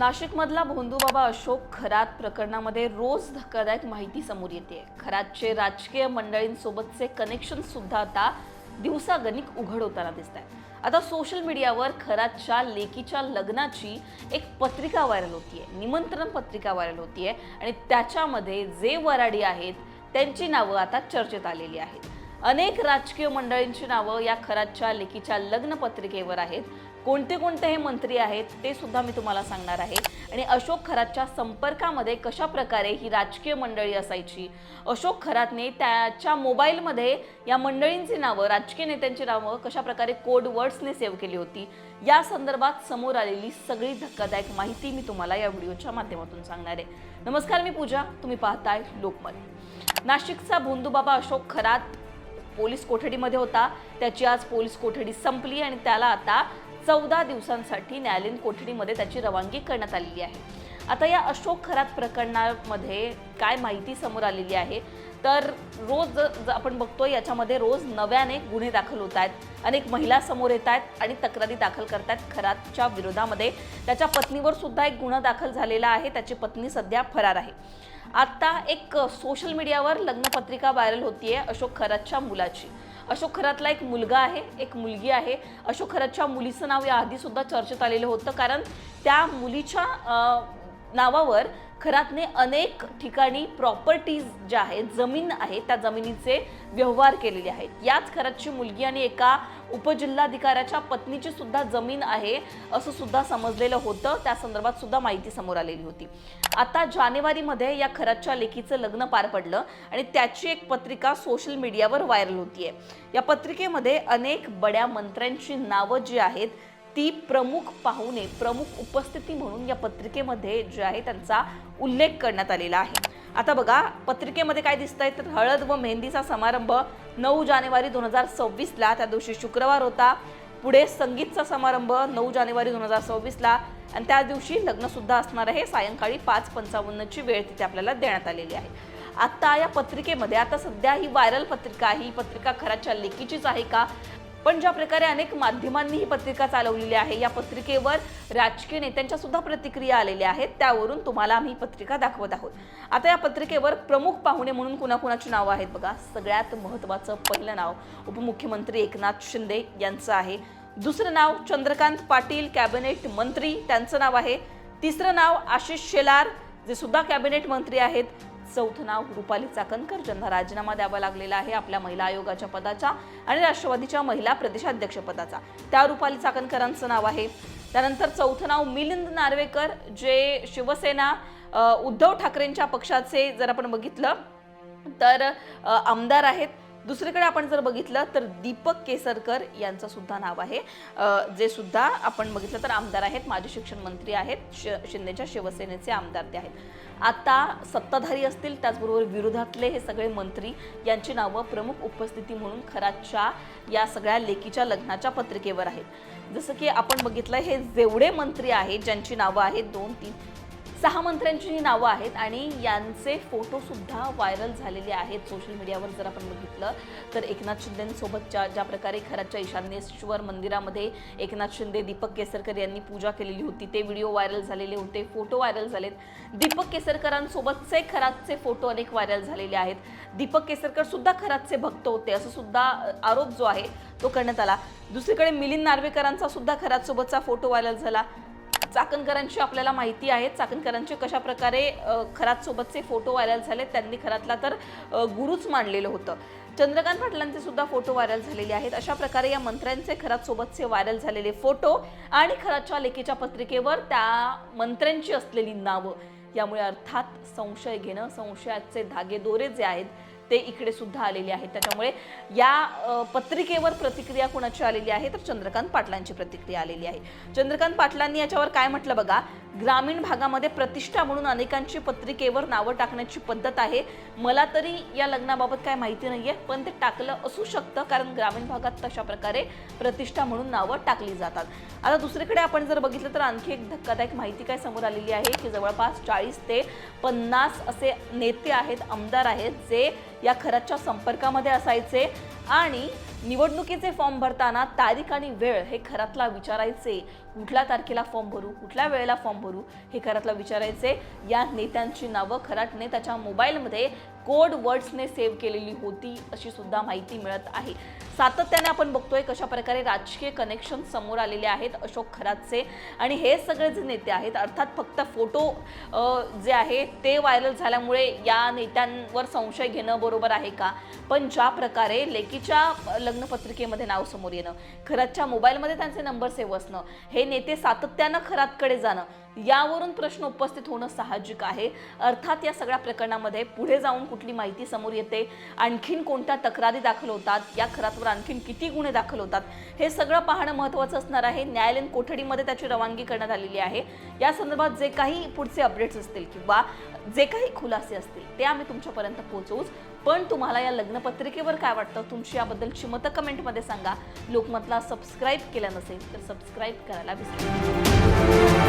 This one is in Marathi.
नाशिकमधला भोंदूबाबा अशोक खरात प्रकरणामध्ये रोज धक्कादायक माहिती समोर येते। खरातचे राजकीय मंडळींसोबतचे कनेक्शन सुद्धा आता दिवसागणिक उघड होताना दिसत आहे। आता सोशल मीडियावर खरातच्या लेकीच्या लग्नाची एक पत्रिका व्हायरल होतीये, निमंत्रण पत्रिका व्हायरल होतीये आणि त्याच्यामध्ये जे वराडी आहेत त्यांची नावं आता चर्चेत आलेली आहेत। अनेक राजकीय मंडळींची नावं या खरातच्या लेकीच्या लग्न पत्रिकेवर आहेत। कोणते कोणते हे मंत्री आहेत ते सुद्धा मी तुम्हाला सांगणार आहे आणि अशोक खरातच्या संपर्कामध्ये कशा प्रकारे ही राजकीय मंडळी असायची, अशोक खरातने त्याच्या मोबाईलमध्ये या मंडळींची नावं, राजकीय नेत्यांची नावं कशा प्रकारे कोड वर्ड्सने सेव्ह केली होती, या संदर्भात समोर आलेली सगळी धक्कादायक माहिती मी तुम्हाला या व्हिडिओच्या माध्यमातून सांगणार आहे। नमस्कार, मी पूजा, तुम्ही पाहताय लोकमत। नाशिकचा भोंदूबाबा अशोक खरात पोलीस कोठडीमध्ये होता। त्याची आज पोलीस कोठडी संपली आणि त्याला आता 14 दिवसांसाठी न्यायालयीन कोठडीमध्ये त्याची रवानगी करण्यात आलेली आहे। आता या अशोक खरात प्रकरणामध्ये काय माहिती समोर आलेली आहे तर रोज आपण बघतोय याच्यामध्ये रोज नव्याने गुन्हे दाखल होत आहेत, अनेक महिला समोर येत आहेत आणि तक्रारी दाखल करतात खरातच्या विरोधामध्ये। त्याच्या पत्नीवर सुद्धा एक गुन्हा दाखल झालेला आहे, त्याची पत्नी सध्या फरार आहे। आता एक सोशल मीडियावर लग्नपत्रिका व्हायरल होतीये अशोक खरातच्या मुलाची। अशोक खरातला एक मुलगा आहे, एक मुलगी आहे। अशोक खरातच्या मुलीचं नाव या आधी सुद्धा चर्चेत आलेलं होतं, कारण त्या मुलीच्या नावावर खरातने अनेक ठिकाणी प्रॉपर्टीज ज्या आहेत, जमीन आहे, त्या जमिनीचे व्यवहार केलेले आहेत। याच खरातची मुलगी आणि एका उपजिल्हाधिकाऱ्याच्या पत्नीची सुद्धा जमीन आहे असं सुद्धा समजलेलं होतं। त्या संदर्भात सुद्धा माहिती समोर आलेली होती। आता जानेवारीमध्ये या खरातच्या लेकीचं लग्न पार पडलं आणि त्याची एक पत्रिका सोशल मीडियावर व्हायरल होतीये। या पत्रिकेमध्ये अनेक बड्या मंत्र्यांची नावं जी आहेत ती प्रमुख पाहुणे, प्रमुख उपस्थिती म्हणून या पत्रिकेमध्ये जे आहे त्यांचा उल्लेख करण्यात आलेला आहे। आता बघा पत्रिकेमध्ये काय दिसतंय तर हळद व मेहंदीचा समारंभ 9 जानेवारी 2026ला, त्या दिवशी शुक्रवार होता। पुढे संगीतचा समारंभ 9 जानेवारी 2026ला आणि त्या दिवशी लग्न सुद्धा असणार आहे। सायंकाळी 5:55ची वेळ तिथे आपल्याला देण्यात आलेली आहे। आता या पत्रिकेमध्ये आता सध्या ही व्हायरल पत्रिका, ही पत्रिका खरातच्या लेकीचीच आहे का? पण ज्या प्रकारे अनेक माध्यमांनी ही पत्रिका चालवलेली आहे, या पत्रिकेवर राजकीय नेत्यांच्या सुद्धा प्रतिक्रिया आलेल्या आहेत, त्यावरून तुम्हाला आम्ही पत्रिका दाखवत आहोत। आता या पत्रिकेवर प्रमुख पाहुणे म्हणून कुणाकुणाची नावं आहेत बघा। सगळ्यात महत्त्वाचं पहिलं नाव उपमुख्यमंत्री एकनाथ शिंदे यांचं आहे। दुसरं नाव चंद्रकांत पाटील, कॅबिनेट मंत्री, त्यांचं नाव आहे। तिसरं नाव आशिष शेलार, जे सुद्धा कॅबिनेट मंत्री आहेत। चौथं नाव रुपाली चाकणकर, ज्यांना राजीनामा द्यावा लागलेला आहे आपल्या महिला आयोगाच्या पदाचा आणि राष्ट्रवादीच्या महिला प्रदेशाध्यक्ष पदाचा, त्या रुपाली चाकणकरांचं नाव आहे। त्यानंतर चौथं नाव मिलिंद नार्वेकर, जे शिवसेना उद्धव ठाकरेंच्या पक्षाचे जर आपण बघितलं तर आमदार आहेत। दुसरीकडे आपण जर बघितलं तर दीपक केसरकर यांचं सुद्धा नाव आहे, जे सुद्धा आपण बघितलं तर आमदार आहेत, माजी शिक्षण मंत्री आहेत, शिंदेच्या शिवसेनेचे आमदार ते आहेत। आता सत्ताधारी असतील त्याचबरोबर विरोधातले हे सगळे मंत्री यांची नावं प्रमुख उपस्थिती म्हणून खरातच्या या सगळ्या लेकीच्या लग्नाच्या पत्रिकेवर आहेत। जसं की आपण बघितलं हे जेवढे मंत्री आहेत ज्यांची नावं आहेत 2, 3, 6 मंत्र्यांची ही नावं आहेत आणि यांचे फोटो सुद्धा व्हायरल झालेले आहेत सोशल मीडियावर। जर आपण बघितलं तर एकनाथ शिंदेंसोबत ज्या प्रकारे खरातच्या ईशान्येश्वर मंदिरामध्ये एकनाथ शिंदे, दीपक केसरकर यांनी पूजा केलेली होती, ते व्हिडिओ व्हायरल झालेले होते, फोटो व्हायरल झालेत। दीपक केसरकरांसोबतचे खरातचे फोटो अनेक व्हायरल झालेले आहेत। दीपक केसरकर सुद्धा खरातचे भक्त होते असं सुद्धा आरोप जो आहे तो करण्यात आला। दुसरीकडे मिलिंद नार्वेकरांचा सुद्धा खरातसोबतचा फोटो व्हायरल झाला। चाकणकरांची आपल्याला माहिती आहे, चाकणकरांचे कशा प्रकारे खरात सोबतचे फोटो व्हायरल झाले, त्यांनी खरातला तर गुरुच मानलेलं होतं। चंद्रकांत पाटलांचे सुद्धा फोटो व्हायरल झालेले आहेत। अशा प्रकारे या मंत्र्यांचे खरात सोबतचे व्हायरल झालेले फोटो आणि खरातच्या लेखीच्या पत्रिकेवर त्या मंत्र्यांची असलेली नावं, यामुळे अर्थात संशय घेणं, संशयाचे धागेदोरे जे आहेत ते इकडे सुद्धा आलेले आहेत। त्याच्यामुळे या पत्रिकेवर प्रतिक्रिया कोणाची आलेली आहे तर चंद्रकांत पाटलांची प्रतिक्रिया आलेली आहे। चंद्रकांत पाटलांनी याच्यावर काय म्हटलं बघा, ग्रामीण भागामध्ये प्रतिष्ठा म्हणून अनेकांची पत्रिकेवर नावं टाकण्याची पद्धत आहे। मला तरी या लग्नाबाबत काय माहिती नाहीये, पण ते टाकलं असू शकतं, कारण ग्रामीण भागात तशा प्रकारे प्रतिष्ठा म्हणून नावं टाकली जातात। आता दुसरीकडे आपण जर बघितलं तर आणखी एक धक्कादायक माहिती काय समोर आलेली आहे की जवळपास 40 ते 50 असे नेते आहेत, आमदार आहेत, जे या खरातच्या संपर्कामध्ये असायचे आणि निवडणुकीचे फॉर्म भरताना तारीख आणि वेळ हे खरातला विचारायचे, कुठल्या तारखेला फॉर्म भरू, कुठल्या वेळेला फॉर्म भरू हे खरातला विचारायचे. या नेत्यांची नावं खराटने त्याच्या मोबाईलमध्ये कोड वर्ड्सने सेव्ह केलेली होती अशी सुद्धा माहिती मिळत आहे. सातत्याने आपण बघतोय कशा प्रकारे राजकीय कनेक्शन समोर आलेले आहेत अशोक खरातचे. आणि हे सगळे जे नेते आहेत, अर्थात फक्त फोटो जे आहे ते व्हायरल झाल्यामुळे या नेत्यांवर संशय घेणं बरोबर आहे का? पण ज्या प्रकारे लेकीच्या लग्नपत्रिकेमध्ये नाव समोर येणं, खरातच्या मोबाईलमध्ये त्यांचे नंबर सेव्ह असणं, हे नेते सातत्यानं खरातकडे जाणं, यावरून प्रश्न उपस्थित होणं साहजिक आहे. अर्थात या सगळ्या प्रकरणामध्ये पुढे जाऊन कुठली माहिती समोर येते, आणखीन कोणत्या तक्रारी दाखल होतात, या खरातवर आणखीन किती गुन्हे दाखल होतात, हे सगळं पाहणं महत्त्वाचं असणार आहे. न्यायालयीन कोठडीमध्ये त्याची रवानगी करण्यात आलेली आहे. या संदर्भात जे काही पुढचे अपडेट्स असतील किंवा जे काही खुलासे असतील ते आम्ही तुमच्यापर्यंत पोहोचवूच. पण तुम्हाला या लग्नपत्रिकेवर काय वाटतं, तुमची याबद्दलची मतं कमेंटमध्ये सांगा. लोकमतला सबस्क्राईब केलं नसेल तर सबस्क्राईब करायला विसरू नका.